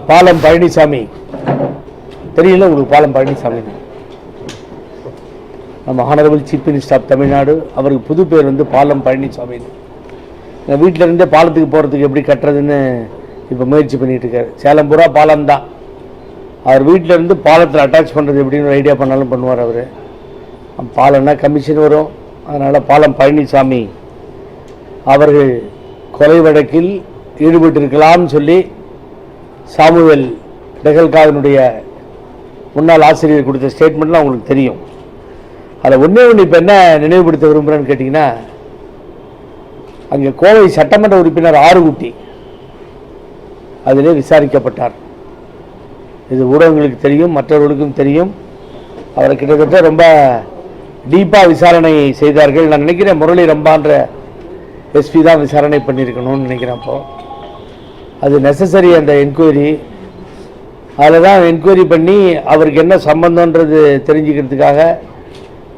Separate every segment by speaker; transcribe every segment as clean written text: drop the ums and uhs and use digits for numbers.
Speaker 1: பாலம் பழனிசாமி தெரியல உங்களுக்கு? பாலம் பழனிசாமி நம்ம honourable chief minister of Tamil Nadu. அவருக்கு புது பேர் வந்து பாலம் பழனிசாமி. வீட்டில் இருந்தே பாலத்துக்கு போகிறதுக்கு எப்படி கட்டுறதுன்னு இப்போ முயற்சி பண்ணிகிட்டு இருக்காரு. சேலம் பூரா பாலம் தான். அவர் வீட்டில் இருந்து பாலத்தில் அட்டாச் பண்ணுறது எப்படின்னு ஒரு ஐடியா பண்ணாலும் பண்ணுவார். அவர் பாலம்னா கமிஷன் வரும். அதனால் பாலம் பழனிசாமி அவர்கள் கொலை வழக்கில் ஈடுபட்டிருக்கலாம்னு சொல்லி சாமுவேல் டெகல்காவினுடைய முன்னாள் ஆசிரியர் கொடுத்த ஸ்டேட்மெண்ட்லாம் உங்களுக்கு தெரியும். அதில் ஒன்றே ஒன்று இப்போ என்ன நினைவுபடுத்த விரும்புகிறேன்னு கேட்டிங்கன்னா, அங்கே கோவை சட்டமன்ற உறுப்பினர் ஆறுகுட்டி அதிலே விசாரிக்கப்பட்டார். இது ஊடகங்களுக்கு தெரியும், மற்றவர்களுக்கும் தெரியும். அவரை கிட்டத்தட்ட ரொம்ப டீப்பாக விசாரணை செய்தார்கள். நான் நினைக்கிறேன் முரளி ரம்பான்ற எஸ்பி தான் விசாரணை பண்ணியிருக்கணும்னு நினைக்கிறேன். அப்போது அது நெசசரி அந்த என்கொயரி. அதில் தான் என்கொயரி பண்ணி அவருக்கு என்ன சம்பந்தன்றது தெரிஞ்சுக்கிறதுக்காக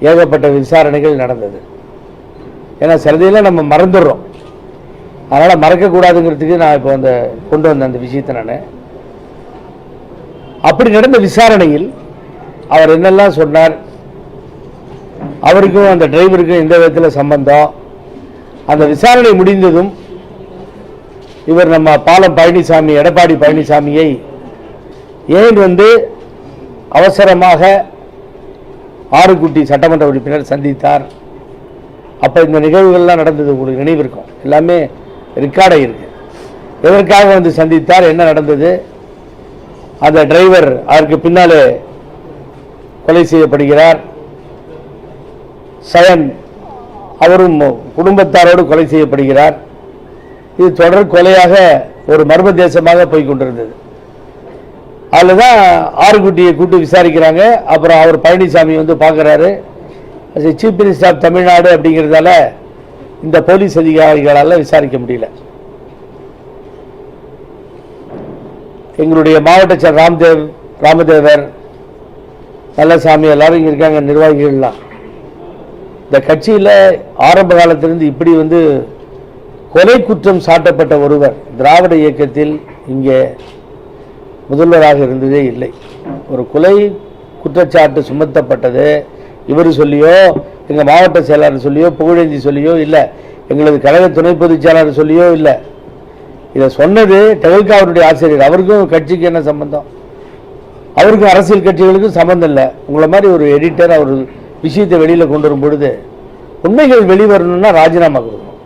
Speaker 1: ஏகப்பட்ட விசாரணைகள் நடந்தது. ஏன்னா சிலதையெல்லாம் நம்ம மறந்துடுறோம். அதனால் மறக்கக்கூடாதுங்கிறதுக்கு நான் இப்போ அந்த கொண்டு வந்த அந்த விஷயத்தை நான் அப்படி நடந்த விசாரணையில் அவர் என்னெல்லாம் சொன்னார், அவருக்கும் அந்த டிரைவருக்கும் எந்த விதத்தில் சம்பந்தம், அந்த விசாரணை முடிந்ததும் இவர் நம்ம பாலம் பழனிசாமி எடப்பாடி பழனிசாமியை ஏன் வந்து அவசரமாக ஆறுகுட்டி சட்டமன்ற உறுப்பினர் சந்தித்தார். அப்போ இந்த நிகழ்வுகள்லாம் நடந்தது உங்களுக்கு நினைவு இருக்கும், எல்லாமே ரெக்கார்ட் ஆகிருக்கு. எதற்காக வந்து சந்தித்தார், என்ன நடந்தது, அந்த டிரைவர் அதற்கு பின்னாலே கொலை செய்யப்படுகிறார். சயன் அவரும் குடும்பத்தாரோடு கொலை செய்யப்படுகிறார். இது தொடர் கொலையாக ஒரு மர்ம தேசமாக போய்கொண்டிருந்தது. அதில் தான் ஆறுகுட்டியை கூட்டு விசாரிக்கிறாங்க. அப்புறம் அவர் பழனிசாமி வந்து பார்க்குறாரு. சீஃப் மினிஸ்டர் ஆஃப் தமிழ்நாடு அப்படிங்கிறதால இந்த போலீஸ் அதிகாரிகளால் விசாரிக்க முடியல. எங்களுடைய மாவட்ட செயலர் ராமதேவர், நல்லசாமி எல்லாரும் இங்கே இருக்காங்க, நிர்வாகிகள்லாம். இந்த கட்சியில் ஆரம்ப காலத்திலிருந்து இப்படி வந்து கொலை குற்றம் சாட்டப்பட்ட ஒருவர் திராவிட இயக்கத்தில் இங்கே முதல்வராக இருந்ததே இல்லை. ஒரு கொலை குற்றச்சாட்டு சுமத்தப்பட்டது இவர் சொல்லியோ, எங்கள் மாவட்ட செயலாளர் சொல்லியோ, புகழேந்தி சொல்லியோ இல்லை, எங்களது கழக துணை பொதுச் செயலாளர் சொல்லியோ இல்லை. இதை சொன்னது டெகல்காவுடைய ஆசிரியர். அவருக்கும் கட்சிக்கு என்ன சம்பந்தம்? அவருக்கும் அரசியல் கட்சிகளுக்கும் சம்பந்தம் இல்லை. உங்களை மாதிரி ஒரு எடிட்டர் அவர் விஷயத்தை வெளியில் கொண்டு வரும் பொழுது உண்மைகள் வெளிவரணும்னா ராஜினாமா கொடுக்கணும்.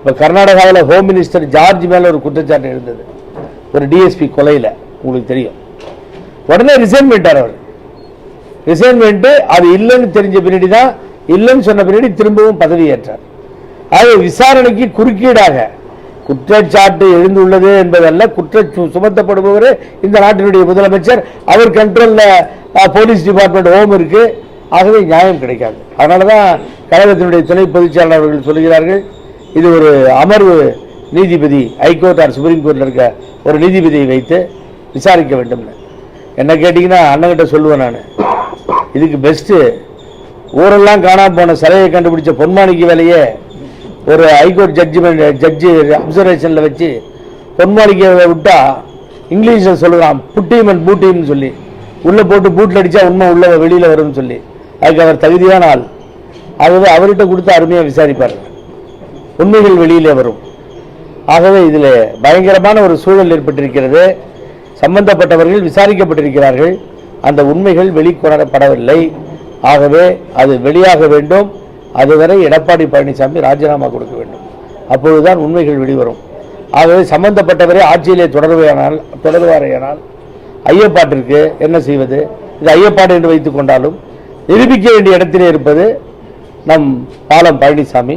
Speaker 1: இப்போ கர்நாடகாவில் ஹோம் மினிஸ்டர் ஜார்ஜ் மேலே ஒரு குற்றச்சாட்டு இருந்தது, ஒரு டிஎஸ்பி கொலையில், உங்களுக்கு தெரியும். உடனே ரிசைன் பண்ணிட்டார் அவர். ரிசைன் பண்ணிட்டு அது இல்லைன்னு தெரிஞ்ச பின்னாடி தான், இல்லைன்னு சொன்ன பின்னாடி திரும்பவும் பதவியேற்றார். ஆக விசாரணைக்கு குறுக்கீடாக குற்றச்சாட்டு எழுந்துள்ளது என்பதல்ல, சுமத்தப்படுபவர் இந்த நாட்டினுடைய முதலமைச்சர், அவர் கண்ட்ரோலில் போலீஸ் டிபார்ட்மெண்ட் ஹோம் இருக்கு. ஆகவே நியாயம் கிடைக்காது. அதனால தான் கழகத்தினுடைய துணை பொதுச் செயலாளர் அவர்கள் சொல்கிறார்கள், இது ஒரு அமர்வு நீதிபதி, ஹைகோர்ட் ஆர் சுப்ரீம் கோர்ட்டில் இருக்க ஒரு நீதிபதியை வைத்து விசாரிக்க வேண்டும். என்ன கேட்டிங்கன்னா அண்ணங்கிட்ட சொல்லுவேன் நான், இதுக்கு பெஸ்ட்டு ஊரெல்லாம் காணாமல் போன சிலையை கண்டுபிடிச்ச பொன்மாணிக்கு வேலையே ஒரு ஹைகோர்ட் ஜட்ஜி அப்சர்வேஷனில் வச்சு பொன்மாணிக்க விட்டா இங்கிலீஷில் சொல்லுறான் புட்டீம் அண்ட் பூட்டீம்னு சொல்லி, உள்ளே போட்டு பூட்டில் அடித்தா உண்மை உள்ள வெளியில் வரும்னு சொல்லி. அதுக்கு அவர் தகுதியான ஆள். ஆகவே அவர்கிட்ட கொடுத்து அருமையாக விசாரிப்பார், உண்மைகள் வெளியிலே வரும். ஆகவே இதில் பயங்கரமான ஒரு சூழல் ஏற்பட்டிருக்கிறது. சம்பந்தப்பட்டவர்கள் விசாரிக்கப்பட்டிருக்கிறார்கள், அந்த உண்மைகள் வெளிக்கொணரப்படவில்லை. ஆகவே அது வெளியாக வேண்டும். அதுவரை எடப்பாடி பழனிசாமி ராஜினாமா கொடுக்க வேண்டும். அப்பொழுதுதான் உண்மைகள் வெளிவரும். ஆகவே சம்பந்தப்பட்டவரை ஆட்சியிலே தொடருவாரையானால் ஐயப்பாட்டிற்கு என்ன செய்வது? இது ஐயப்பாடு என்று வைத்துக் கொண்டாலும் நிரூபிக்க வேண்டிய இடத்திலே இருப்பது நம் பாலம் பழனிசாமி.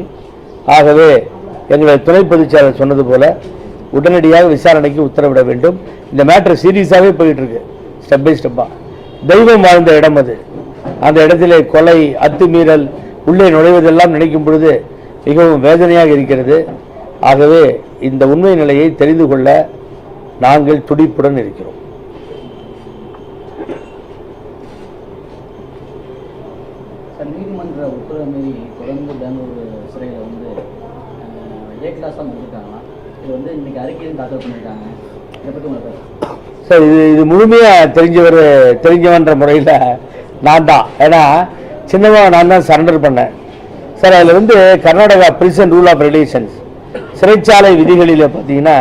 Speaker 1: ஆகவே எங்களுடைய துணை பொதுச் செயலாளர் சொன்னது போல உடனடியாக விசாரணைக்கு உத்தரவிட வேண்டும். இந்த மேட்டர் சீரியஸாகவே போயிட்டு இருக்கு, ஸ்டெப் பை ஸ்டெப்பா. தெய்வம் வாழ்ந்த இடம் அது. அந்த இடத்திலே கொலை, அத்துமீறல், உள்ளே நுழைவதெல்லாம் நினைக்கும் பொழுது மிகவும் வேதனையாக இருக்கிறது. ஆகவே இந்த உண்மை நிலையை தெரிந்து கொள்ள நாங்கள் துடிப்புடன் இருக்கிறோம்.
Speaker 2: நீதிமன்ற உத்தரவு மீறி தொடர்ந்து பெங்களூர் சிறையில் வந்து ஏ கிளாஸாக முடிஞ்சிருக்காங்களா?
Speaker 1: சார் இது முழுமையாக தெரிஞ்சவன்ற முறையில் நான் தான். ஏன்னா சின்னமாக நான் தான் சரண்டர் பண்ணேன் சார். அதில் வந்து Karnataka prison rule of regulations சிறைச்சாலை விதிகளில் பார்த்தீங்கன்னா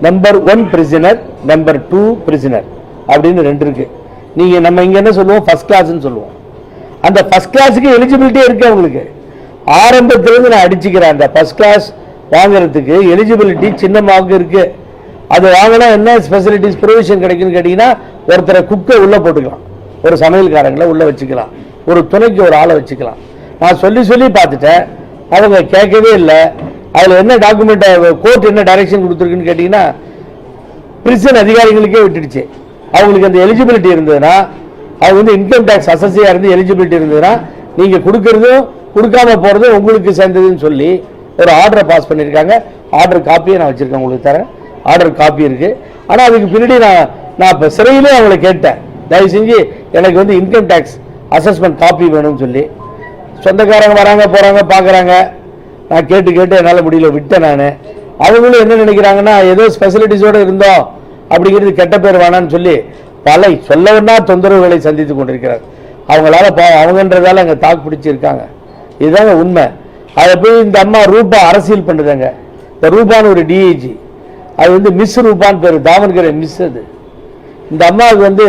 Speaker 1: நம்பர் 1 பிரிசனர், நம்பர் 2 பிரிசனர் அப்படின்னு 2 இருக்கு. நீங்கள் நம்ம இங்கே என்ன சொல்லுவோம், ஃபர்ஸ்ட் கிளாஸ்ன்னு சொல்லுவோம். அந்த ஃபர்ஸ்ட் கிளாஸுக்கு எலிஜிபிலிட்டியே இருக்கு அவங்களுக்கு. ஆரம்பத்திலிருந்து நான் அடிச்சுக்கிறேன், அந்த ஃபர்ஸ்ட் கிளாஸ் வாங்குறதுக்கு எலிஜிபிலிட்டி சின்னமாவுக்கு இருக்கு. அது வாங்கினா என்ன ஸ்பெசிலிட்டிஸ் ப்ரொவிஷன் கிடைக்குன்னு கேட்டிங்கன்னா, ஒருத்தரை குக்கை உள்ளே போட்டுக்கலாம், ஒரு சமையல்காரங்களை உள்ளே வச்சுக்கலாம், ஒரு துணைக்கு ஒரு ஆளை வச்சுக்கலாம். நான் சொல்லி பார்த்துட்டேன், அவங்க கேட்கவே இல்லை. அதில் என்ன டாக்குமெண்ட் கோர்ட் என்ன டைரக்ஷன் கொடுத்துருக்குன்னு கேட்டிங்கன்னா, பிரிசன் அதிகாரிகளுக்கே விட்டுடுச்சு. அவங்களுக்கு அந்த எலிஜிபிலிட்டி இருந்ததுன்னா, அவங்க வந்து இன்கம் டேக்ஸ் அசஸியாக இருந்து எலிஜிபிலிட்டி இருந்ததுன்னா, நீங்கள் கொடுக்கறதும் கொடுக்காம போகிறதும் உங்களுக்கு சேர்ந்ததுன்னு சொல்லி ஒரு ஆர்டரை பாஸ் பண்ணியிருக்காங்க. ஆர்டர் காப்பியை நான் வச்சுருக்கேன், உங்களுக்கு தரேன். ஆர்டர் காப்பி இருக்குது. ஆனால் அதுக்கு பின்னாடி நான் இப்போ சிறையிலே அவங்களை கேட்டேன், தயவு செஞ்சு எனக்கு வந்து இன்கம் டேக்ஸ் அசஸ்மெண்ட் காப்பி வேணும்னு சொல்லி. சொந்தக்காரங்க வராங்க போகிறாங்க பார்க்குறாங்க. நான் கேட்டு என்னால் முடியல, விட்டேன் நான். அவங்களும் என்ன நினைக்கிறாங்கன்னா, ஏதோ ஸ்பெசிலிட்டிஸோடு இருந்தோம் அப்படிங்கிறது கெட்ட பேர் வேணான்னு சொல்லி பல சொல்லவன்னா தொந்தரவுகளை சந்தித்து கொண்டிருக்கிறார். அவங்களால அவங்கன்றதால அங்கே தாக்கு பிடிச்சிருக்காங்க. இதுதாங்க உண்மை. அதை போய் இந்த அம்மா ரூபா அரசியல் பண்ணுதாங்க. இந்த ரூபான்னு ஒரு டிஐஜி, அது வந்து மிஸ் ரூபான்னு பேர், தாவன்கரை மிஸ். அது இந்த அம்மாவுக்கு வந்து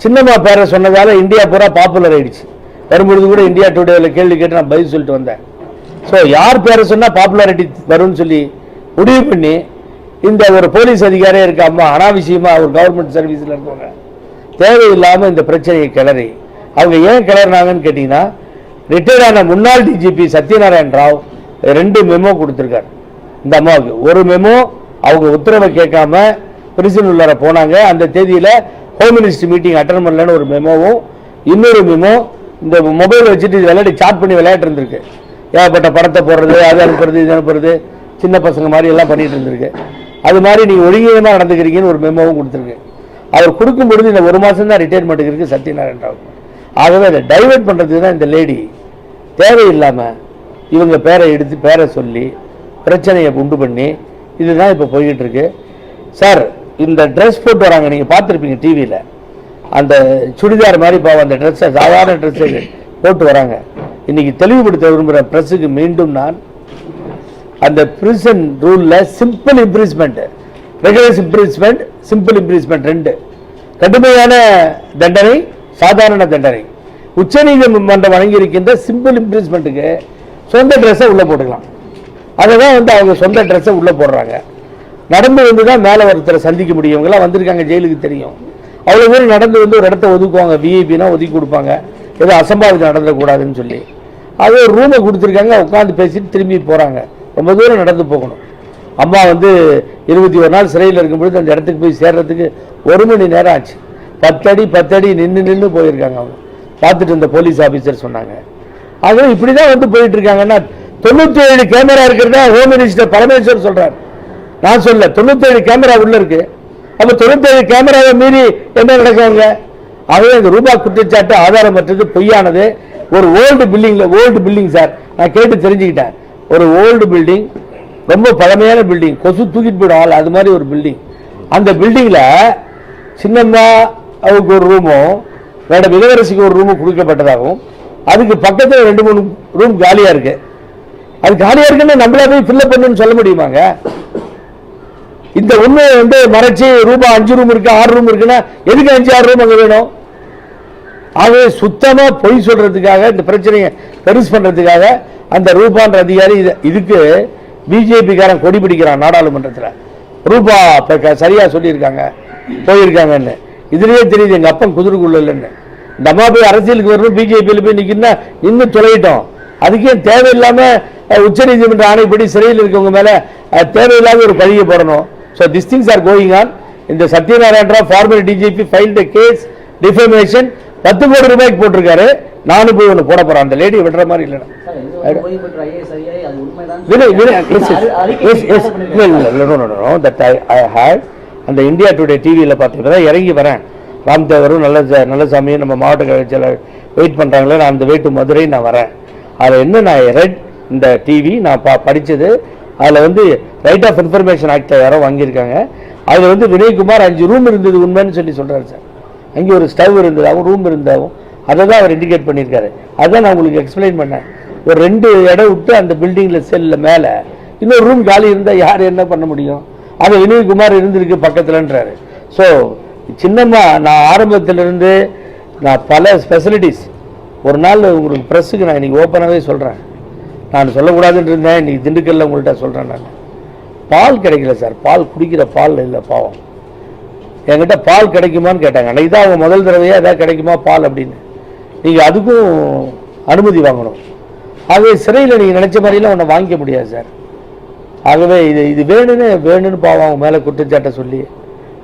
Speaker 1: சின்னம்மா பேரை சொன்னதால இந்தியா பூரா பாப்புலர் ஆயிடுச்சு. வரும்பொழுது கூட இந்தியா டுடேவில் கேள்வி கேட்டு நான் பதில் சொல்லிட்டு வந்தேன். ஸோ யார் பேரை சொன்னால் பாப்புலாரிட்டி வரும்னு சொல்லி முடிவு பண்ணி இந்த ஒரு போலீஸ் அதிகாரியே இருக்க அம்மா அனாவசியமாக ஒரு கவர்மெண்ட் சர்வீஸில் இருக்கவங்க தேவையில்லாமல் இந்த பிரச்சனையை கிளறி, அவங்க ஏன் கிளறினாங்கன்னு கேட்டிங்கன்னா, ரிட்டையர்டான முன்னாள் டிஜிபி சத்யநாராயண ராவ் 2 மெமோ கொடுத்துருக்காரு இந்த அம்மாவுக்கு. ஒரு மெமோ அவங்க உத்தரவை கேட்காம பிரிசன் உள்ளார போனாங்க, அந்த தேதியில் ஹோம் மினிஸ்டர் மீட்டிங் அட்டன் பண்ணலன்னு ஒரு மெமோவும், இன்னொரு மெமோ இந்த மொபைல் வச்சுட்டு விளையாடி சாட் பண்ணி விளையாட்டு இருந்திருக்கு. ஏகப்பட்ட படத்தை போடுறது, அது அனுப்புறது, இது அனுப்புறது, சின்ன பசங்க மாதிரி எல்லாம் பண்ணிட்டு இருந்திருக்கு. அது மாதிரி நீங்கள் ஒழுங்கீனமாக நடந்துக்கிறீங்கன்னு ஒரு மெமோவும் கொடுத்துருக்கு. அவர் கொடுக்கும் பொழுது இந்த 1 மாதம் தான் ரிட்டையர்மெண்ட்டுக்கு இருக்குது சத்யநாராயண ராவ். ஆகவே அதை டைவெர்ட் பண்ணுறதுக்கு தான் இந்த லேடி தேவையில்லாமல் இவங்க பேரை சொல்லி பிரச்சனையை உண்டு பண்ணி இதுதான் இப்போ போய்கிட்டு இருக்கு சார். இந்த ட்ரெஸ் போட்டு வராங்க, நீங்கள் பார்த்துருப்பீங்க டிவியில், அந்த சுடிதார் மாதிரி பாவம் அந்த ட்ரெஸ்ஸை சாதாரண ட்ரெஸ்ஸை போட்டு வராங்க. இன்னைக்கு தெளிவுபடுத்த விரும்புகிற ப்ரெஸ்ஸுக்கு மீண்டும் நான் அந்த பிரிசன் ரூலில் சிம்பிள் இம்ப்ரீஸ்மெண்ட், ரெகுலர் இம்ப்ரீஸ்மெண்ட், சிம்பிள் இம்ப்ரீஸ்மெண்ட் 2 கடுமையான தண்டனை, சாதாரண தண்டனை. உச்சநீதிமன்றம் வழங்கியிருக்கின்ற சிம்பிள் இம்ப்ரீஸ்மெண்ட்டுக்கு சொந்த ட்ரெஸ்ஸை உள்ளே போட்டுக்கலாம். அதை தான் வந்து அவங்க சொந்த ட்ரெஸ்ஸை உள்ளே போடுறாங்க. நடந்து வந்து தான் மேலே ஒருத்தரை சந்திக்க முடியும். இவங்கெல்லாம் வந்திருக்காங்க, ஜெயிலுக்கு தெரியும். அவ்வளோ பேர் நடந்து வந்து ஒரு இடத்த ஒதுக்குவாங்க, விஐபினா ஒதுக்கி கொடுப்பாங்க, ஏதோ அசம்பாவிதம் நடந்துடக்கூடாதுன்னு சொல்லி. அது ஒரு ரூமை கொடுத்துருக்காங்க, உட்காந்து பேசிட்டு திரும்பி போகிறாங்க. ரொம்ப தூரம் நடந்து போகணும். அம்மா வந்து 21 நாள் சிறையில் இருக்கும்பொழுது அந்த இடத்துக்கு போய் சேர்றதுக்கு 1 மணி நேரம் ஆச்சு. 10 அடி நின்று போயிருக்காங்க. அவங்க பார்த்துட்டு இந்த போலீஸ் ஆஃபீஸர் சொன்னாங்க. ஆகவே இப்படி தான் வந்து போயிட்டு இருக்காங்கன்னா, 97 கேமரா இருக்கிறதா ஹோம் மினிஸ்டர் பரமேஸ்வர் சொல்றாரு. நான் சொல்ல 97 கேமரா உள்ள இருக்கு. அப்ப 97 கேமராவை மீறி என்ன நடக்குவாங்க? ஆகவே அந்த ரூபா குற்றச்சாட்டு ஆதாரமற்றது, பொய்யானது. ஒரு ஓல்டு பில்டிங் சார், நான் கேட்டு தெரிஞ்சுக்கிட்டேன். ஒரு ஓல்டு பில்டிங், ரொம்ப பழமையான பில்டிங், கொசு தூக்கிட்டு போயிடும் அது மாதிரி ஒரு பில்டிங். அந்த பில்டிங்கில் சின்னம்மா அவருக்கு ஒரு ரூமும் மேடம் இளவரசிக்கு ஒரு ரூமும் கொடுக்கப்பட்டதாகவும், அதுக்கு பக்கத்தில் 2-3 ரூம் காலியாக இருக்கு. அது காலியாக இருக்குன்னு நம்மளா போய் ஃபில்லப் பண்ணுன்னு சொல்ல முடியுமாங்க? இந்த உண்மையை வந்து மறைச்சி ரூபா 5 ரூம் இருக்கு, 6 ரூம் இருக்குன்னா எதுக்கு 5-6 ரூம் அங்கே வேணும்? ஆகவே சுத்தமாக பொய் சொல்றதுக்காக, இந்த பிரச்சனையை பெருசு பண்ணுறதுக்காக அந்த ரூபான்ற அதிகாரி இதுக்கு பிஜேபிக்காரன் கொடி பிடிக்கிறான் நாடாளுமன்றத்தில். ரூபா சரியா சொல்லியிருக்காங்க, போயிருக்காங்கன்னு. இதுலயே தெரியுது எங்க அப்பன் குதிரைக்குள்ள இல்லைன்னு. இந்த அம்மா போய் அரசியலுக்கு வரணும், பிஜேபியில் போய் நிற்கணும்னா இன்னும் தொலையிட்டோம். அதுக்கே தேவையில்லாம உச்சநீதிமன்ற ஆணைப்படி சிறையில் இருக்கவங்க மேல தேவையில்லாத ஒரு பழியை போடணும். So this things are going on. இந்த Sathyanarayana Rao former DGP filed case defamation 10 கோடி ரூபாய்க்கு போட்டிருக்காரு. நானும் போய் ஒன்று போட போறேன். அந்த லேடி விடுற மாதிரி இல்லைன்னா அந்த இந்தியா டுடே டிவியில் பார்த்தீங்கன்னா இறங்கி வரேன். ராம்தேவரும் நல்ல சாமியும் நம்ம மாவட்ட கழகத்தில் வெயிட் பண்ணுறாங்களே, நான் அந்த வெயிட் மதுரை நான் வரேன். அதில் என்ன நான் ரெட் இந்த டிவி நான் படித்தது அதில் வந்து ரைட் ஆஃப் இன்ஃபர்மேஷன் ஆக்டை யாரோ வாங்கியிருக்காங்க. அதில் வந்து வினய்குமார் 5 ரூம் இருந்தது உண்மைன்னு சொல்லி சொல்கிறார் சார். அங்கே ஒரு ஸ்டவ் இருந்ததாகவும் ரூம் இருந்தாகவும் அதை தான் அவர் இண்டிகேட் பண்ணியிருக்காரு. அதுதான் நான் உங்களுக்கு எக்ஸ்பிளைன் பண்ணேன். ஒரு 2 இடம் விட்டு அந்த பில்டிங்கில் செல்லில் மேலே இன்னொரு ரூம் காலி இருந்தால் யார் என்ன பண்ண முடியும்? அது வினய்குமார் இருந்திருக்கு பக்கத்துலன்றாரு. ஸோ சின்னமாக நான் ஆரம்பத்திலிருந்து நான் பல ஃபெசிலிட்டிஸ் ஒரு நாள் உங்களுக்கு ப்ரெஸ்ஸுக்கு நான் இன்றைக்கி ஓப்பனாகவே சொல்கிறேன். நான் சொல்லக்கூடாதுன்னு இருந்தேன், இன்றைக்கி திண்டுக்கல்ல உங்கள்கிட்ட சொல்கிறேன். நான் பால் கிடைக்கல சார், பால் குடிக்கிற பால் இல்லை பாவம். என்கிட்ட பால் கிடைக்குமான்னு கேட்டாங்க. அன்றைக்கி தான் அவங்க முதல் தடவையாக எதாவது கிடைக்குமா பால் அப்படின்னு. நீங்கள் அதுக்கும் அனுமதி வாங்கணும். ஆகவே சிறையில் நீங்கள் நினச்ச மாதிரிலாம் ஒன்றை வாங்கிக்க முடியாது சார். ஆகவே இது வேணும்னு பாவம் அவங்க மேலே குற்றச்சாட்டை சொல்லி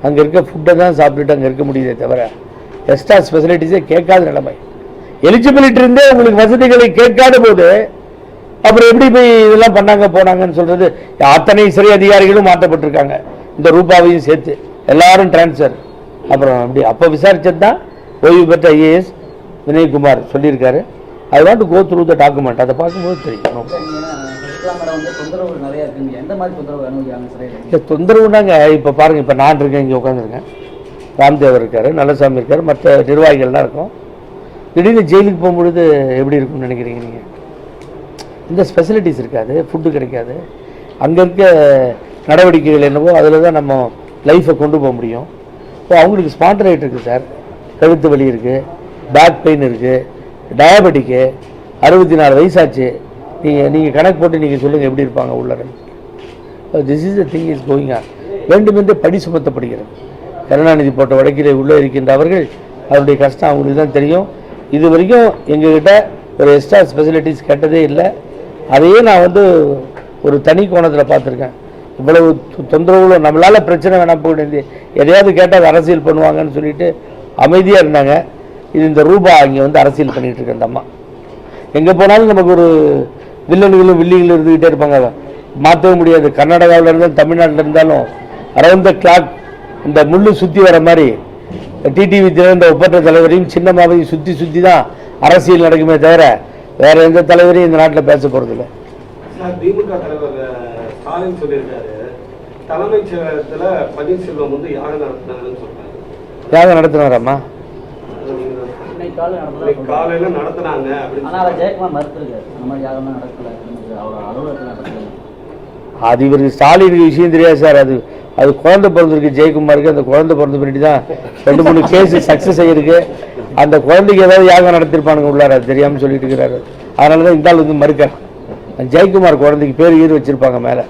Speaker 1: அங்கே இருக்க ஃபுட்டை தான் சாப்பிட்டுட்டு அங்கே இருக்க முடியுதே தவிர எக்ஸ்ட்ரா ஸ்பெசிலிட்டிஸே கேட்காத நிலைமை. எலிஜிபிலிட்டி இருந்தே உங்களுக்கு வசதிகளை கேட்காத போது அப்புறம் எப்படி போய் இதெல்லாம் பண்ணாங்க போனாங்கன்னு சொல்கிறது? அத்தனை சிறை அதிகாரிகளும் மாற்றப்பட்டிருக்காங்க, இந்த ரூபாவையும் சேர்த்து எல்லாரும் டிரான்ஸ்ஃபர். அப்புறம் அப்படி அப்போ விசாரிச்சது தான் ஓய்வு பெற்ற ஐஏஎஸ் வினய்குமார் சொல்லியிருக்காரு. I want to go through the document. அதை பார்க்கும்போது தெரியும். தொந்தரவுனாங்க இப்போ பாருங்கள், இப்போ நான் இருக்கேன், இங்கே உட்காந்துருக்கேன், ராம்தேவர் இருக்கார், நல்லசாமி இருக்கார், மற்ற நிர்வாகிகள்லாம் இருக்கும். திடீர்னு ஜெயிலுக்கு போகும்பொழுது எப்படி இருக்கும்னு நினைக்கிறீங்க நீங்கள்? இந்த ஸ்பெசிலிட்டிஸ் இருக்காது, ஃபுட்டு கிடைக்காது. அங்கே இருக்க நடவடிக்கைகள் என்னவோ அதில் தான் நம்ம லைஃப்பை கொண்டு போக முடியும். இப்போ அவங்களுக்கு ஸ்பாண்டரைட் இருக்குது சார், கழுத்து வலி இருக்குது, பேக் பெயின் இருக்குது, டயபெட்டிக்கு, 64 வயசாச்சு. நீங்கள் கணக்கு போட்டு நீங்கள் சொல்லுங்கள் எப்படி இருப்பாங்க உள்ளே. This is the thing is going on. வேண்டுமென்றே படி சுமத்தப்படுகிறது. கருணாநிதி போட்ட வழக்கிலே உள்ளே இருக்கின்ற அவர்கள் அவருடைய கஷ்டம் அவங்களுக்கு தான் தெரியும். இது வரைக்கும் எங்ககிட்ட ஒரு எக்ஸ்ட்ரா ஸ்பெசிலிட்டிஸ் கேட்டதே இல்லை. அதையே நான் வந்து ஒரு தனி கோணத்தில் பார்த்துருக்கேன். இவ்வளவு தொந்தரவுகளும் நம்மளால் பிரச்சனை வேணாம் போக வேண்டிய எதையாவது கேட்டால் அரசியல் பண்ணுவாங்கன்னு சொல்லிட்டு அமைதியாக இருந்தாங்க. இது இந்த ரூபா இங்கே வந்து அரசியல் பண்ணிகிட்டு இருக்க அந்த அம்மா. எங்கே போனாலும் நமக்கு ஒரு வில்லன்களும் வில்லிகளும் இருந்துக்கிட்டே இருப்பாங்க, மாற்றவே முடியாது. கர்நாடகாவில் இருந்தாலும் தமிழ்நாட்டில் இருந்தாலும் அரௌண்ட் த கிளாக் இந்த முள்ளு சுற்றி வர மாதிரி டிடிவி தினந்த ஒப்பற்ற தலைவரையும் சின்னமாவையும் சுற்றி தான் அரசியல் நடக்குமே தவிர வேற எந்த தலைவரையும் இந்த நாட்டில் பேச போகிறதில்ல.
Speaker 2: திமுக தலைவர் ஸ்டாலின் சொல்லியிருக்காரு, தலைமைச் செயலகத்தில் பன்னீர்செல்வம் வந்து யாகம் நடத்தினாங்கன்னு சொல்றாரு.
Speaker 1: யாகம் நடத்தினாராம்மா?
Speaker 2: காலையில நடத்தினாங்க.
Speaker 1: அது இவருக்கு ஸ்டாலினுக்கு விஷயம் தெரியாது சார். அது குழந்தை பிறந்திருக்கு ஜெயக்குமாருக்கு. அந்த குழந்தை பிறந்த பின்னாடி தான் 2-3 கேஸ் சக்ஸஸ் ஆகிருக்கு. அந்த குழந்தைக்கு ஏதாவது யாகம் நடத்திருப்பானுங்க உள்ளார, அது தெரியாமல் சொல்லிட்டு இருக்கிறாரு. அதனால தான் இந்த ஆள் வந்து மறுக்கிறார். ஜெயக்குமார் குழந்தைக்கு பேர் ஈடு வச்சிருப்பாங்க மேலே.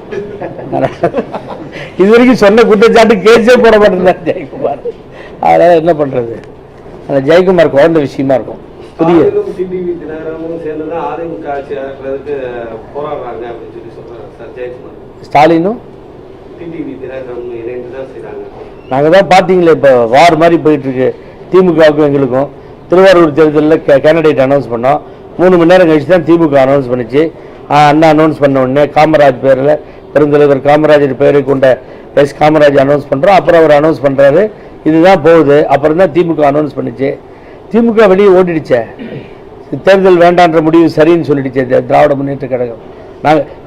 Speaker 1: இது வரைக்கும் சொன்ன குற்றச்சாட்டு கேஸே போட மாட்டேங்கிறார் ஜெயக்குமார். அதனால என்ன பண்ணுறது? அந்த ஜெயக்குமார் குழந்தை விஷயமா இருக்கும். புதிய ஸ்டாலினும் நாங்கள் தான் பார்த்தீங்களே, இப்போ வார் மாதிரி போயிட்டு இருக்கு திமுகவுக்கும் எங்களுக்கும். திருவாரூர் தேர்தலில் கேண்டிடேட் அனௌன்ஸ் பண்ணோம். 3 மணி நேரம் கழிச்சு தான் திமுக அனௌன்ஸ் பண்ணிச்சு. அண்ணா அனௌன்ஸ் பண்ண உடனே காமராஜ் பேரில், பெருந்தலைவர் காமராஜர் பெயரை கொண்ட எஸ் காமராஜ் அனௌன்ஸ் பண்ணுறோம். அப்புறம் அவர் அனௌன்ஸ் பண்ணுறாரு, இதுதான் போகுது. அப்புறம் தான் திமுக அனௌன்ஸ் பண்ணிச்சு. திமுக வெளியே ஓடிடுச்சே, தேர்தல் வேண்டான்ற முடிவு சரின்னு சொல்லிடுச்சு திராவிட முன்னேற்ற கழகம்.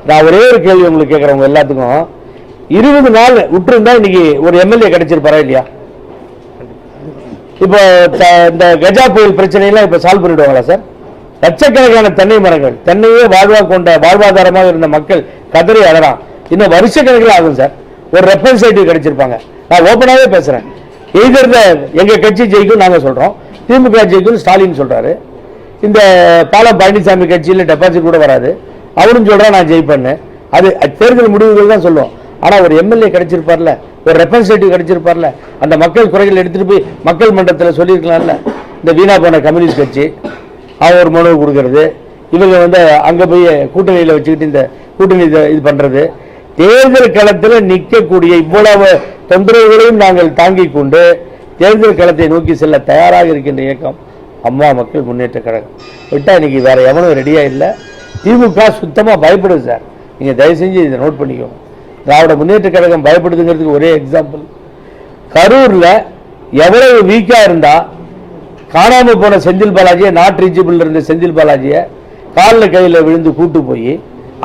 Speaker 1: நான் ஒரே ஒரு கேள்வி உங்களுக்கு கேட்குறவங்க எல்லாத்துக்கும், 20 நாள் விட்டுருந்தா இன்னைக்கு ஒரு எம்எல்ஏ கிடைச்சிருப்பாரா இல்லையா? இப்போ இந்த கஜா புயல் பிரச்சனையெல்லாம் இப்போ சால்வ் பண்ணிடுவாங்களா சார்? லட்சக்கணக்கான தென்னை மரங்கள், தென்னையே வாழ்வாதாரமாக இருந்த மக்கள் கதறி அழறான். இன்னும் வருஷக்கணக்கில் ஆகும் சார். ஒரு ரெப்ரசன்டேட்டிவ் கிடைச்சிருப்பாங்க. நான் ஓப்பனாகவே பேசுகிறேன். எங்க கட்சி ஜெயிக்கும் நாங்கள் சொல்கிறோம், திமுக ஜெயிக்கும் ஸ்டாலின் சொல்கிறாரு. இந்த பாலம் பழனிசாமி கட்சியில் டெபாசிட் கூட வராது, அவரும் சொல்கிறான் நான் ஜெயிப்பேன்னு. அது தேர்தல் முடிவுகள் தான் சொல்லுவோம். ஆனால் ஒரு எம்எல்ஏ கிடைச்சிருப்பார்ல, ஒரு ரெப்ரசன்டேட்டிவ் கிடைச்சிருப்பார்ல, அந்த மக்கள் குறைகள் எடுத்துகிட்டு போய் மக்கள் மன்றத்தில் சொல்லியிருக்கலாம்ல. இந்த வீணா போன கம்யூனிஸ்ட் கட்சி அவர் ஒரு மனு கொடுக்கறது, இவங்க வந்து அங்கே போய் கூட்டணியில் வச்சுக்கிட்டு இந்த கூட்டணி இது பண்ணுறது. தேர்தல் களத்தில் நிற்கக்கூடிய இவ்வளவு தொந்தரவுகளையும் நாங்கள் தாங்கிக் கொண்டு தேர்தல் களத்தை நோக்கி செல்ல தயாராக இருக்கின்ற இயக்கம் அம்மா மக்கள் முன்னேற்ற கழகம். விட்டால் இன்னைக்கு வேற எவனும் ரெடியாக இல்லை. திமுக சுத்தமாக பயப்படுது சார். நீங்கள் தயவு செஞ்சு இதை நோட் பண்ணிக்கோங்க. திராவிட முன்னேற்ற கழகம் பயப்படுதுங்கிறதுக்கு ஒரே எக்ஸாம்பிள், கரூரில் எவ்வளவு வீக்காக இருந்தால் காணாமல் போன செந்தில் பாலாஜியை, நாட் ரீச்சபிள் இருந்த செந்தில் பாலாஜியை காலில் கையில் விழுந்து கூட்டு போய்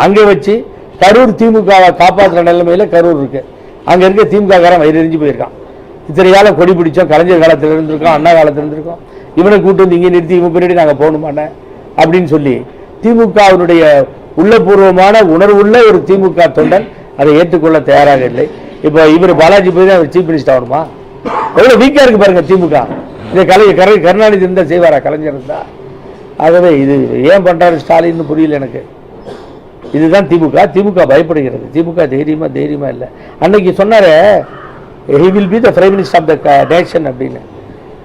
Speaker 1: அங்கே வச்சு கரூர் திமுகவை காப்பாற்றுற நிலைமையில் கரூர் இருக்கு. அங்கே இருக்க திமுககாரன் வயிறு எரிஞ்சு போயிருக்கான். இத்தனை காலம் கொடி பிடிச்சோம், கலைஞர் காலத்தில் இருந்திருக்கோம், அண்ணா காலத்தில் இருந்திருக்கோம், இவனை கூட்டு வந்து இங்கே நிறுத்தி இவன் பின்னாடி நாங்கள் போகணுமானே அப்படின்னு சொல்லி திமுகவினுடைய உள்ளபூர்வமான உணர்வுள்ள ஒரு திமுக தொண்டன் அதை ஏற்றுக்கொள்ள தயாராக இல்லை. இப்போ இவர் பாலாஜி போய் தான் அவர் சீஃப் மினிஸ்டர் ஆகணுமா? எவ்வளோ வீக்காக இருக்கு பாருங்க திமுக. இதை கருணாநிதி இருந்தால் செய்வாரா? கலைஞர் இருந்தா? ஆகவே இது ஏன் பண்ணுறாரு ஸ்டாலின்னு புரியல எனக்கு. இதுதான் திமுக பயப்படுகிறது. திமுக தைரியமா இல்லை. அன்னைக்கு சொன்னார் he will be the prime minister of the nation அப்படின்னு.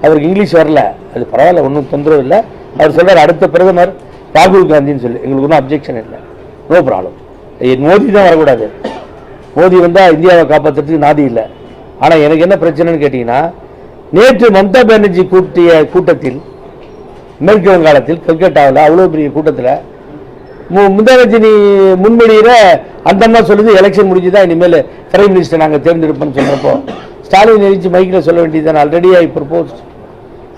Speaker 1: அவருக்கு இங்கிலீஷ் வரல, அது பரவாயில்ல, ஒன்றும் தொந்தரவு இல்லை. அவர் சொல்றார் அடுத்த பிரதமர் ராகுல் காந்தின்னு சொல்லி. எங்களுக்கு ஒன்றும் அப்ஜெக்ஷன் இல்லை, நோ ப்ராப்ளம். மோடி தான் வரக்கூடாது. மோடி வந்தால் இந்தியாவை காப்பாற்றுறதுக்கு நாதி இல்லை. ஆனால் எனக்கு என்ன பிரச்சனைன்னு கேட்டிங்கன்னா, நேற்று மம்தா பானர்ஜி கூட்டிய கூட்டத்தில் மேற்கு வங்காளத்தில் கல்கட்டாவில் அவ்வளோ பெரிய கூட்டத்தில் முந்தானத்தினி முன்மொழியிற அந்த அம்மா சொல்லுது எலெக்ஷன் முடிஞ்சுதான் இனிமேல் பிரைம் மினிஸ்டர் நாங்கள் தேர்ந்தெடுப்போம்னு சொல்கிறப்போ ஸ்டாலின் எழுச்சி மைக்கில் சொல்ல வேண்டியதுதான், already I propose,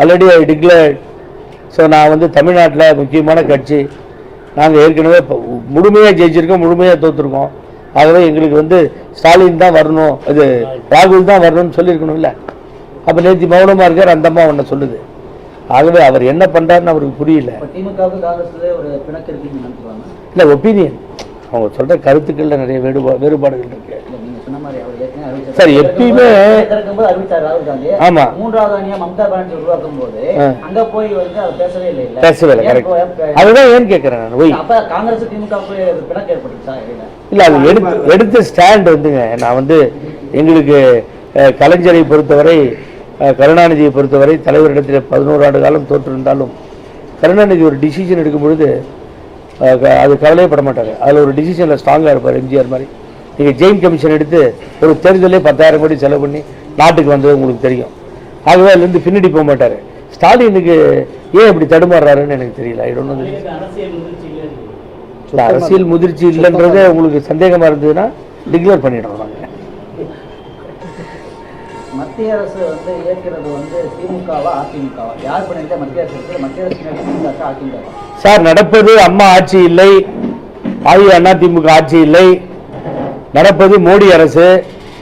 Speaker 1: already I declared. So நான் வந்து தமிழ்நாட்டில் முக்கியமான கட்சி, நாங்கள் ஏற்கனவே முழுமையாக ஜெயிச்சிருக்கோம், முழுமையாக தோற்றுருக்கோம். ஆகவே எங்களுக்கு வந்து ஸ்டாலின் தான் வரணும், இது ராகுல் தான் வரணும்னு சொல்லியிருக்கணும்ல. அப்போ நேற்று மௌனமாக இருக்கார், அந்த அம்மா ஒன்று சொல்லுது. ஆகவே அவர் என்ன பண்ணுறாருன்னு அவருக்கு புரியல. இல்லை, ஒப்பீனியன், அவங்க சொல்கிற கருத்துக்களில் நிறைய வேறுபாடுகள் இருக்கு. சார் எப்பயுமே ஆமா பேசவே இல்லை. கரெக்ட். அதுதான் ஏன் கேட்கிறேன் நான். இல்லை, அது எடுத்த ஸ்டாண்ட் வந்துங்க. நான் வந்து எங்களுக்கு கலைஞரை பொறுத்தவரை, கருணாநிதியை பொறுத்தவரை தலைவரிடத்தில் 11 ஆண்டு காலம் தோற்றிருந்தாலும் கருணாநிதி ஒரு டிசிஷன் எடுக்கும் பொழுது அது கவலையப்பட மாட்டார். அதில் ஒரு டிசிஷனில் ஸ்ட்ராங்காக இருப்பார். எம்ஜிஆர் மாதிரி நீங்கள் ஜெயின் கமிஷன் எடுத்து ஒரு தேர்தலே 10,000 கோடி செலவு பண்ணி நாட்டுக்கு வந்தது உங்களுக்கு தெரியும். ஆகவே அதுலேருந்து பின்னாடி போக மாட்டார். ஸ்டாலினுக்கு ஏன் இப்படி தடுமாறுறாருன்னு எனக்கு தெரியல. அரசியல் முதிர்ச்சி இல்லைன்றதே உங்களுக்கு சந்தேகமாக இருந்ததுன்னா டிக்ளேர் பண்ணிடுறோம் நாங்கள்.
Speaker 3: மத்திய அரசு வந்து ஏற்கிறது வந்து திமுகவா அதிமுகவா? யார் பண்ணிருக்க மத்திய அரசு? மத்திய அரசு அதிமுக
Speaker 1: சார் நடப்பது அம்மா ஆட்சி இல்லை, அண்ணா திமுக ஆட்சி இல்லை. நடப்பது மோடி அரசு.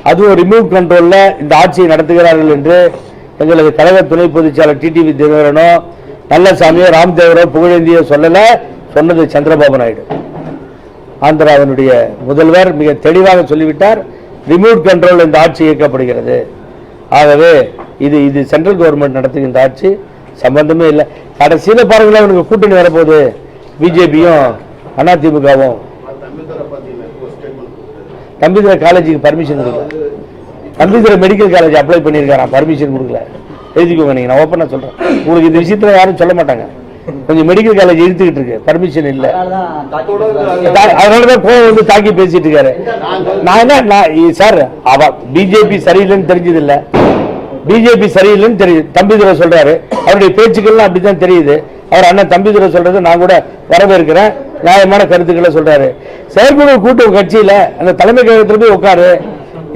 Speaker 1: அதுவும் ரிமோட் கண்ட்ரோல்ல இந்த ஆட்சியை நடத்துகிறார்கள் என்று எங்களது கழக துணை பொதுச்செயலாளர் டிடிவி தினகரனோ நல்லசாமியோ ராம்தேவரோ புகழேந்தியோ சொல்லல. சொன்னது சந்திரபாபு நாயுடு, ஆந்திராவினுடைய முதல்வர், மிக தெளிவாக சொல்லிவிட்டார். ரிமோட் கண்ட்ரோல் இந்த ஆட்சி இயக்கப்படுகிறது. ஆகவே இது சென்ட்ரல் கவர்மெண்ட் நடத்துகின்ற ஆட்சி, சம்பந்தமே இல்லை. கடைசியில் பாருங்களேன், அவனுக்கு கூட்டணி வரப்போகுது பிஜேபியும் அதிமுகவும். தம்பிதுரை காலேஜுக்கு பர்மிஷன் கொடுக்கல. தம்பிதுரை மெடிக்கல் காலேஜ் அப்ளை பண்ணியிருக்காராம், பர்மிஷன் கொடுக்கல. எழுதிக்கோங்க, நீங்கள் நான் ஓப்பனாக சொல்கிறேன். உங்களுக்கு இந்த விஷயத்தில் யாரும் சொல்ல மாட்டாங்க. கொஞ்சம் மெடிக்கல் காலேஜ் இழுத்துக்கிட்டு இருக்கு, பர்மிஷன் இல்லை. அதனாலதான் கோவம் வந்து தாக்கி பேசிட்டு இருக்காரு. நான் என்ன சார், பிஜேபி சரியில்லைன்னு தெரிஞ்சது இல்லை, பிஜேபி சரியில்லைன்னு தெரியுது. தம்பிதுரை சொல்றாரு, அவருடைய பேச்சுக்கள்லாம் அப்படித்தான் தெரியுது. அவர் அண்ணன் தம்பிதுரை சொல்றது நான் கூட வரவேற்கிறேன். நியாயமான கருத்துக்களை சொல்றாரு. செயற்குழு கூட்டம் கட்சியில அந்த தலைமை கழகத்தில் போய் உட்காரு.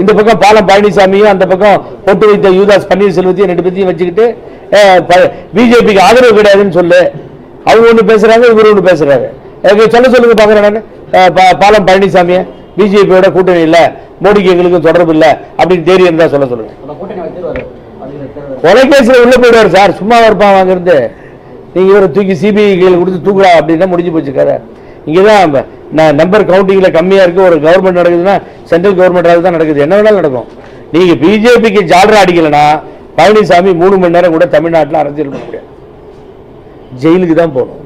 Speaker 1: இந்த பக்கம் பாலம் பழனிசாமியும் அந்த பக்கம் போட்டு வைத்த யூதாஸ் பன்னீர்செல்வத்தையும் 2 பேத்தையும் வச்சுக்கிட்டு பிஜேபிக்கு ஆதரவு கிடையாதுன்னு சொல்லு. அவங்க ஒன்று பேசுறாங்க, இவர் ஒன்று பேசுறாரு. சொல்லுங்க பாக்குறேன். பாலம் பழனிசாமிய பிஜேபியோட கூட்டணி இல்ல, மோடிக்கு எங்களுக்கும் தொடர்பு இல்லை அப்படின்னு தைரியம் தான் சொல்லுங்க. கொலைகேசில உள்ள போயிடுவார் சார், சும்மா இருப்பான் வாங்கிருந்து. நீங்க இவரை தூக்கி சிபிஐ கையில் கொடுத்து தூக்குறா அப்படின்னா முடிஞ்சு போச்சு கதை. இங்கதான் நம்பர் கவுண்டிங்ல கம்மியா இருக்கு. ஒரு கவர்மெண்ட் நடக்குதுன்னா சென்ட்ரல் கவர்மெண்ட் தான் நடக்குது. என்ன வேணாலும் நடக்கும். நீங்க பிஜேபிக்கு ஜாலரா அடிக்கலன்னா பழனிசாமி 3 மணி நேரம் கூட தமிழ்நாட்டில் அரசியல் பண்ண முடியாது, ஜெயிலுக்கு தான் போகணும்.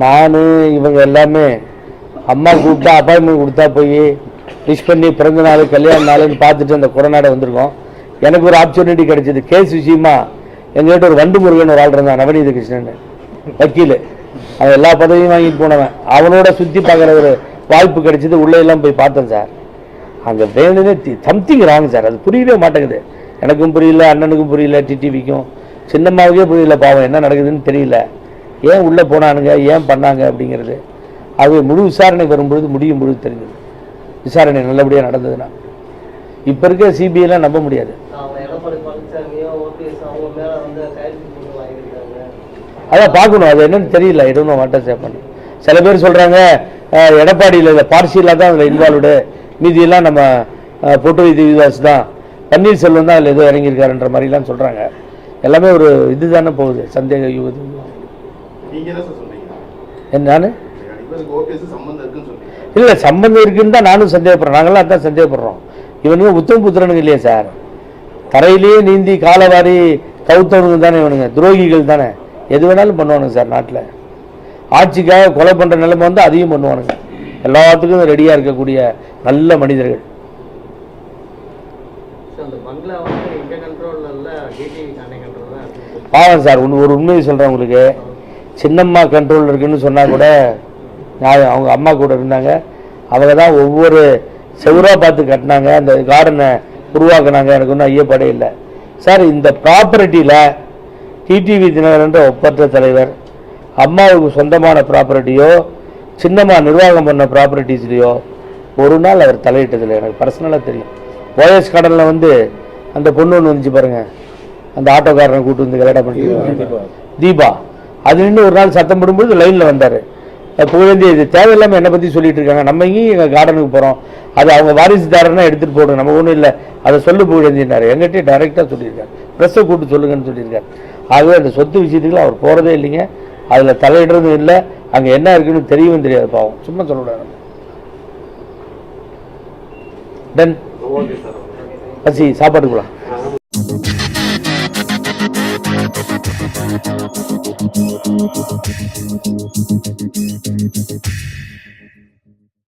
Speaker 1: நான் இவங்க எல்லாமே அம்மா கூப்பிட்டா அப்பாயின்மெண்ட் கொடுத்தா போய் விஷ் பண்ணி பிறந்த நாள் கல்யாண நாள்னு பார்த்துட்டு அந்த கொரோனாட வந்திருக்கோம். எனக்கு ஒரு ஆப்பர்ச்சுனிட்டி கிடைச்சது. கேஸ் விஷயமா எங்ககிட்ட ஒரு வண்டு முருகன் ஒரு ஆள் இருந்தான், நவநீத கிருஷ்ணன் வக்கீல். அவன் எல்லா பதவியும் வாங்கிட்டு போனவன். அவனோட சுற்றி பார்க்குற ஒரு வாய்ப்பு கிடைச்சது. உள்ளே எல்லாம் போய் பார்த்தேன் சார். அங்கே வேணுனே சம்திங் ராங் சார். அது புரியவே மாட்டேங்குது. எனக்கும் புரியல, அண்ணனுக்கும் புரியல, டிடிவிக்கும் சின்னம்மாவுக்கே புரியல. பாவம் என்ன நடக்குதுன்னு தெரியல. ஏன் உள்ளே போனானுங்க, ஏன் பண்ணாங்க அப்படிங்கிறது. அது முழு விசாரணை வரும்பொழுது முடியும் பொழுது தெரிஞ்சது. விசாரணை நல்லபடியாக நடந்ததுன்னா இப்போ இருக்க சிபிஐலாம் நம்ப முடியாது. அதான் பார்க்கணும், அது என்னன்னு தெரியல. எதுவும் வாட்டர் சேவ் பண்ணு. சில பேர் சொல்கிறாங்க எடப்பாடியில் இல்லை பார்சியலாக தான் அதில் இன்வால்வ்டு, மீதியெல்லாம் நம்ம பொட்டு வைத்து விவாஸ் தான், பன்னீர்செல்வம் தான் அதில் ஏதோ இறங்கியிருக்காருன்ற மாதிரிலாம் சொல்கிறாங்க. எல்லாமே ஒரு இது தானே போகுது, சந்தேக யுவது. நான் இல்லை சம்பந்தம் இருக்குன்னு தான் நானும் சந்தேகப்படுறேன், நாங்களாம் அதான் சந்தேகப்படுறோம். இவனுங்க உத்தம புத்திரனுங்க இல்லையா சார், தரையிலேயே நீந்தி காலவாரி கவுத்தவனுங்க தானே இவனுங்க, துரோகிகள் தானே, எது வேணாலும் பண்ணுவானுங்க சார். நாட்டில் ஆட்சிக்காக கொலை பண்ணுற நிலைமை வந்து அதையும் பண்ணுவானுங்க. எல்லாத்துக்கும் ரெடியாக இருக்கக்கூடிய நல்ல மனிதர்கள். பாவம் சார், ஒரு உண்மையை சொல்கிறேன் உங்களுக்கு, சின்னம்மா கண்ட்ரோல் இருக்குன்னு சொன்னால் கூட நான் அவங்க அம்மா கூட இருந்தாங்க, அவங்க தான் ஒவ்வொரு செவராக பார்த்து கட்டினாங்க, அந்த கார்டனை உருவாக்குனாங்க. எனக்கு ஒன்றும் ஐயப்படே இல்லை சார். இந்த ப்ராப்பர்ட்டியில் டிடிவி தினகரன்ற ஒப்பற்ற தலைவர் அம்மாவுக்கு சொந்தமான ப்ராப்பர்ட்டியோ சின்னம்மா நிர்வாகம் பண்ண ப்ராப்பர்ட்டிஸ்லையோ ஒரு நாள் அவர் தலையிட்டதில்லை. எனக்கு பர்சனலாக தெரியும். ஓஎஸ் கடனில் வந்து அந்த பொண்ணு ஒன்று வந்துச்சு பாருங்கள், அந்த ஆட்டோக்காரனை கூட்டு வந்து கல்யாணம் பண்ணிட்டு தீபா, அது நின்று ஒரு நாள் சத்தம் போடும்போது லைனில் வந்தார். புகழேந்தி இது தேவையில்லாமல் என்னை பற்றி சொல்லிட்டு இருக்காங்க, நம்ம இங்கேயும் எங்கள் கார்டனுக்கு போகிறோம், அது அவங்க வாரிசுதாரன்னா எடுத்துகிட்டு போடுங்க, நம்ம ஒன்றும் இல்லை, அதை சொல்லு புகழேந்தினார். எங்கிட்டே டைரெக்டாக சொல்லியிருக்காரு, ப்ரெஸ்ஸை கூப்பிட்டு சொல்லுங்கன்னு சொல்லியிருக்காரு. ஆகவே அந்த சொத்து விஷயத்துக்குலாம் அவர் போகிறதே இல்லைங்க, அதில் தலையிடுறதும் இல்லை, அங்கே என்ன இருக்குன்னு தெரியவும் தெரியாது. பாவம், சும்மா சொல்லக்கூடாது. டன் பசி சாப்பாட்டுக்கு போகலாம். Thank you.